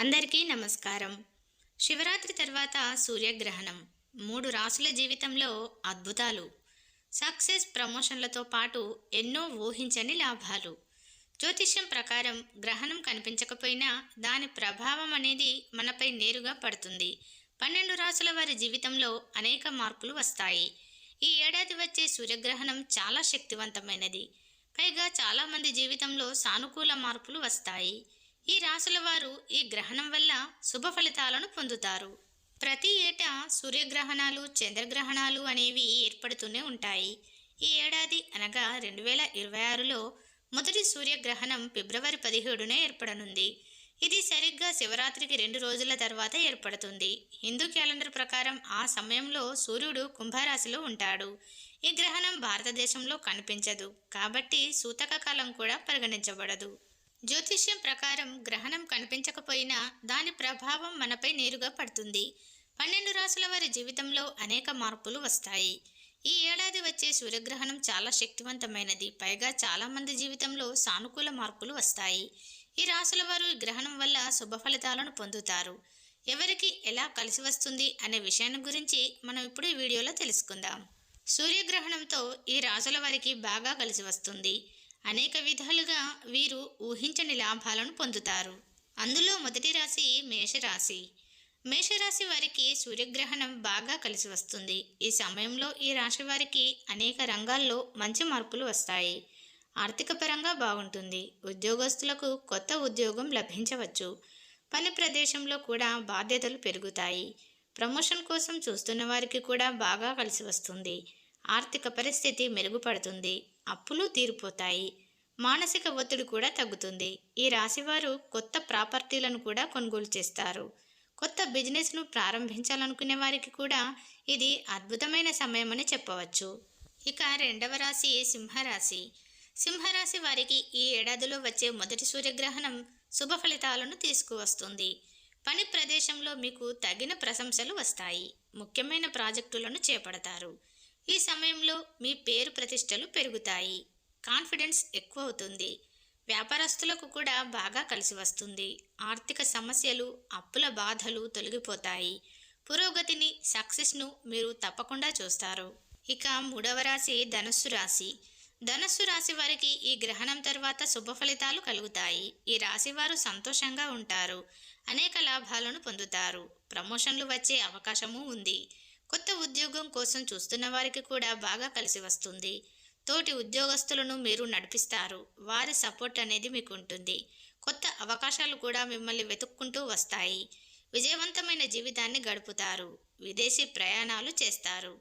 అందరికీ నమస్కారం. శివరాత్రి తర్వాత సూర్యగ్రహణం 3 రాసుల జీవితంలో అద్భుతాలు, సక్సెస్, ప్రమోషన్లతో పాటు ఎన్నో ఊహించని లాభాలు. జ్యోతిష్యం ప్రకారం గ్రహణం కనిపించకపోయినా దాని ప్రభావం అనేది మనపై నేరుగా పడుతుంది. 12 రాసుల వారి జీవితంలో అనేక మార్పులు వస్తాయి. ఈ ఏడాది వచ్చే సూర్యగ్రహణం చాలా శక్తివంతమైనది. పైగా చాలామంది జీవితంలో సానుకూల మార్పులు వస్తాయి. ఈ రాసుల వారు ఈ గ్రహణం వల్ల శుభ ఫలితాలను పొందుతారు. ప్రతి ఏటా సూర్యగ్రహణాలు, చంద్రగ్రహణాలు అనేవి ఏర్పడుతూనే ఉంటాయి. ఈ ఏడాది అనగా 2026లో మొదటి సూర్యగ్రహణం ఫిబ్రవరి 17న ఏర్పడనుంది. ఇది సరిగ్గా శివరాత్రికి 2 రోజుల తర్వాత ఏర్పడుతుంది. హిందూ క్యాలెండర్ ప్రకారం ఆ సమయంలో సూర్యుడు కుంభరాశిలో ఉంటాడు. ఈ గ్రహణం భారతదేశంలో కనిపించదు కాబట్టి సూతక కాలం కూడా పరిగణించబడదు. జ్యోతిష్యం ప్రకారం గ్రహణం కనిపించకపోయినా దాని ప్రభావం మనపై నేరుగా పడుతుంది. 12 రాసుల వారి జీవితంలో అనేక మార్పులు వస్తాయి. ఈ ఏడాది వచ్చే సూర్యగ్రహణం చాలా శక్తివంతమైనది. పైగా చాలామంది జీవితంలో సానుకూల మార్పులు వస్తాయి. ఈ రాసుల వారు ఈ గ్రహణం వల్ల శుభ ఫలితాలను పొందుతారు. ఎవరికి ఎలా కలిసి వస్తుంది అనే విషయాన్ని గురించి మనం ఇప్పుడు ఈ వీడియోలో తెలుసుకుందాం. సూర్యగ్రహణంతో ఈ రాసుల వారికి బాగా కలిసి వస్తుంది. అనేక విధాలుగా వీరు ఊహించని లాభాలను పొందుతారు. అందులో మొదటి రాశి మేషరాశి. మేషరాశి వారికి సూర్యగ్రహణం బాగా కలిసి వస్తుంది. ఈ సమయంలో ఈ రాశి వారికి అనేక రంగాల్లో మంచి మార్పులు వస్తాయి. ఆర్థిక పరంగా బాగుంటుంది. ఉద్యోగస్తులకు కొత్త ఉద్యోగం లభించవచ్చు. పని ప్రదేశంలో కూడా బాధ్యతలు పెరుగుతాయి. ప్రమోషన్ కోసం చూస్తున్న వారికి కూడా బాగా కలిసి వస్తుంది. ఆర్థిక పరిస్థితి మెరుగుపడుతుంది. అప్పులు తీరిపోతాయి. మానసిక ఒత్తిడి కూడా తగ్గుతుంది. ఈ రాశివారు కొత్త ప్రాపర్టీలను కూడా కొనుగోలు చేస్తారు. కొత్త బిజినెస్ను ప్రారంభించాలనుకునే వారికి కూడా ఇది అద్భుతమైన సమయం అని చెప్పవచ్చు. ఇక రెండవ రాశి సింహరాశి. సింహరాశి వారికి ఈ ఏడాదిలో వచ్చే మొదటి సూర్యగ్రహణం శుభ ఫలితాలను తీసుకువస్తుంది. పని ప్రదేశంలో మీకు తగిన ప్రశంసలు వస్తాయి. ముఖ్యమైన ప్రాజెక్టులను చేపడతారు. ఈ సమయంలో మీ పేరు ప్రతిష్టలు పెరుగుతాయి. కాన్ఫిడెన్స్ ఎక్కువ అవుతుంది. వ్యాపారస్తులకు కూడా బాగా కలిసి వస్తుంది. ఆర్థిక సమస్యలు, అప్పుల బాధలు తొలగిపోతాయి. పురోగతిని, సక్సెస్ను మీరు తప్పకుండా చూస్తారు. ఇక మూడవ రాశి ధనుస్సు రాశి. ధనుస్సు రాశి వారికి ఈ గ్రహణం తర్వాత శుభ ఫలితాలు కలుగుతాయి. ఈ రాశి వారు సంతోషంగా ఉంటారు. అనేక లాభాలను పొందుతారు. ప్రమోషన్లు వచ్చే అవకాశము ఉంది. కొత్త ఉద్యోగం కోసం చూస్తున్న వారికి కూడా బాగా కలిసి వస్తుంది. తోటి ఉద్యోగస్తులను మీరు నడిపిస్తారు. వారి సపోర్ట్ అనేది మీకు ఉంటుంది. కొత్త అవకాశాలు కూడా మిమ్మల్ని వెతుక్కుంటూ వస్తాయి. విజయవంతమైన జీవితాన్ని గడుపుతారు. విదేశీ ప్రయాణాలు చేస్తారు.